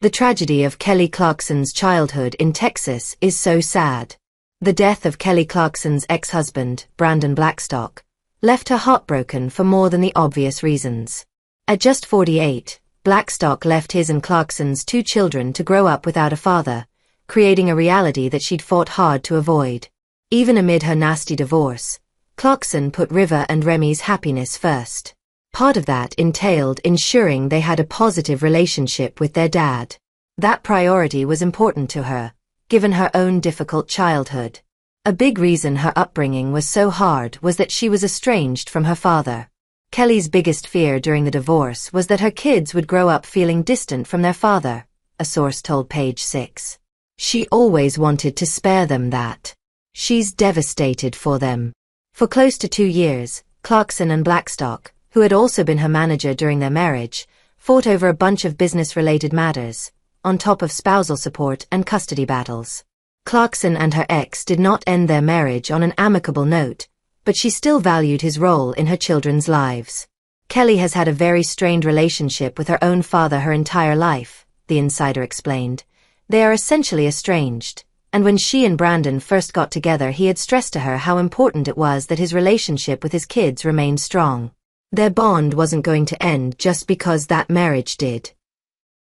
The tragedy of Kelly Clarkson's childhood in Texas is so sad. The death of Kelly Clarkson's ex-husband, Brandon Blackstock, left her heartbroken for more than the obvious reasons. At just 48, Blackstock left his and Clarkson's 2 children to grow up without a father, creating a reality that she'd fought hard to avoid. Even amid her nasty divorce, Clarkson put River and Remy's happiness first. Part of that entailed ensuring they had a positive relationship with their dad. That priority was important to her, given her own difficult childhood. A big reason her upbringing was so hard was that she was estranged from her father. Kelly's biggest fear during the divorce was that her kids would grow up feeling distant from their father, a source told Page 6. She always wanted to spare them that. She's devastated for them. For close to 2 years, Clarkson and Blackstock, who had also been her manager during their marriage, fought over a bunch of business-related matters, on top of spousal support and custody battles. Clarkson and her ex did not end their marriage on an amicable note, but she still valued his role in her children's lives. Kelly has had a very strained relationship with her own father her entire life, the insider explained. They are essentially estranged, and when she and Brandon first got together he had stressed to her how important it was that his relationship with his kids remained strong. Their bond wasn't going to end just because that marriage did.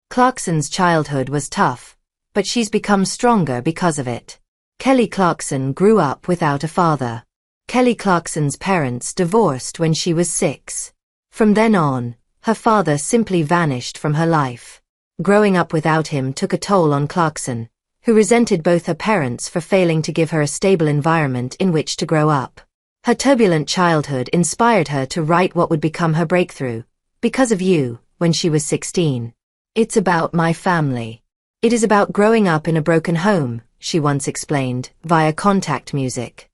Clarkson's childhood was tough, but she's become stronger because of it. Kelly Clarkson grew up without a father. Kelly Clarkson's parents divorced when she was 6. From then on, her father simply vanished from her life. Growing up without him took a toll on Clarkson, who resented both her parents for failing to give her a stable environment in which to grow up. Her turbulent childhood inspired her to write what would become her breakthrough, Because of You, when she was 16. It's about my family. It is about growing up in a broken home, she once explained, via contact music.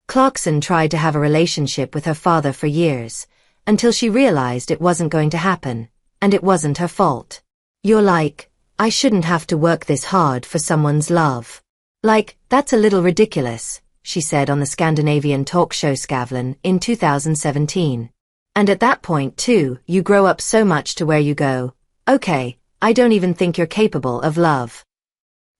Clarkson tried to have a relationship with her father for years, until she realized it wasn't going to happen, and it wasn't her fault. You're like, I shouldn't have to work this hard for someone's love. Like, that's a little ridiculous, she said on the Scandinavian talk show Skavlan in 2017. And at that point too, you grow up so much to where you go, okay, I don't even think you're capable of love.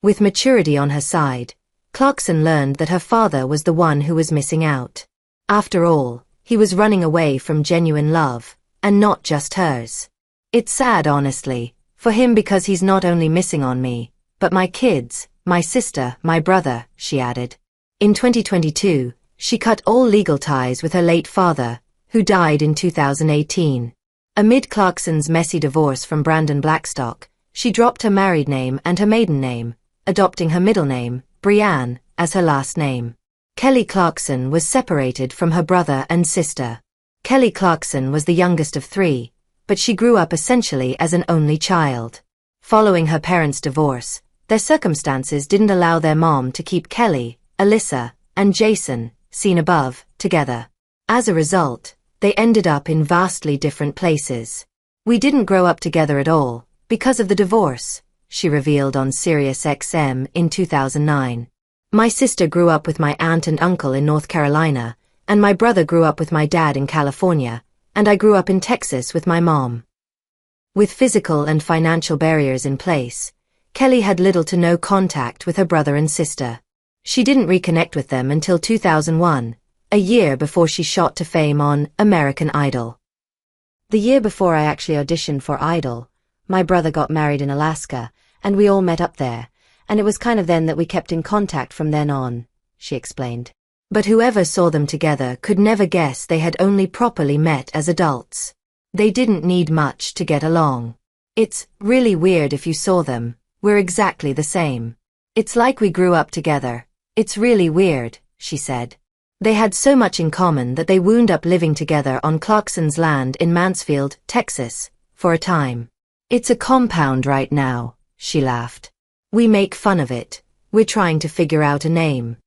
With maturity on her side, Clarkson learned that her father was the one who was missing out. After all, he was running away from genuine love, and not just hers. It's sad honestly, for him because he's not only missing on me, but my kids, my sister, my brother, she added. In 2022, she cut all legal ties with her late father, who died in 2018. Amid Clarkson's messy divorce from Brandon Blackstock, she dropped her married name and her maiden name, adopting her middle name, Brianne, as her last name. Kelly Clarkson was separated from her brother and sister. Kelly Clarkson was the youngest of 3, but she grew up essentially as an only child. Following her parents' divorce, their circumstances didn't allow their mom to keep Kelly, Alyssa, and Jason, seen above, together. As a result, they ended up in vastly different places. We didn't grow up together at all, because of the divorce, she revealed on Sirius XM in 2009. My sister grew up with my aunt and uncle in North Carolina, and my brother grew up with my dad in California, and I grew up in Texas with my mom. With physical and financial barriers in place, Kelly had little to no contact with her brother and sister. She didn't reconnect with them until 2001, a year before she shot to fame on American Idol. The year before I actually auditioned for Idol, my brother got married in Alaska, and we all met up there, and it was kind of then that we kept in contact from then on, she explained. But whoever saw them together could never guess they had only properly met as adults. They didn't need much to get along. It's really weird if you saw them, we're exactly the same. It's like we grew up together. It's really weird, she said. They had so much in common that they wound up living together on Clarkson's land in Mansfield, Texas, for a time. It's a compound right now, she laughed. We make fun of it. We're trying to figure out a name.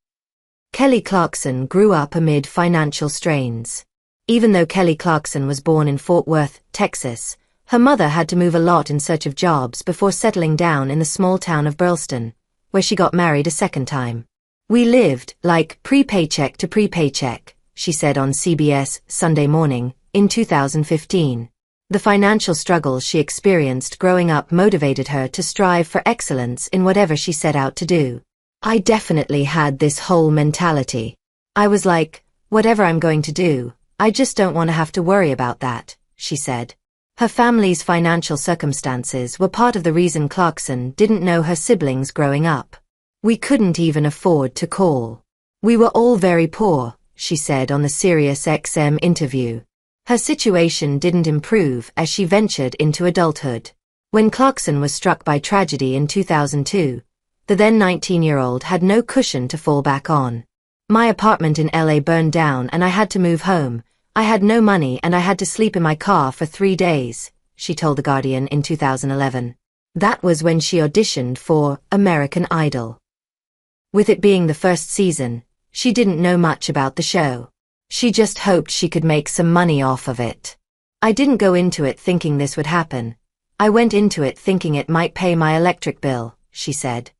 Kelly Clarkson grew up amid financial strains. Even though Kelly Clarkson was born in Fort Worth, Texas, her mother had to move a lot in search of jobs before settling down in the small town of Burleston, where she got married a second time. We lived, like, pre-paycheck to pre-paycheck, she said on CBS Sunday Morning, in 2015. The financial struggles she experienced growing up motivated her to strive for excellence in whatever she set out to do. I definitely had this whole mentality. I was like, whatever I'm going to do, I just don't want to have to worry about that, she said. Her family's financial circumstances were part of the reason Clarkson didn't know her siblings growing up. We couldn't even afford to call. We were all very poor, she said on the SiriusXM interview. Her situation didn't improve as she ventured into adulthood. When Clarkson was struck by tragedy in 2002, the then 19-year-old had no cushion to fall back on. My apartment in LA burned down and I had to move home. I had no money and I had to sleep in my car for 3 days, she told The Guardian in 2011. That was when she auditioned for American Idol. With it being the first season, she didn't know much about the show. She just hoped she could make some money off of it. I didn't go into it thinking this would happen. I went into it thinking it might pay my electric bill, she said.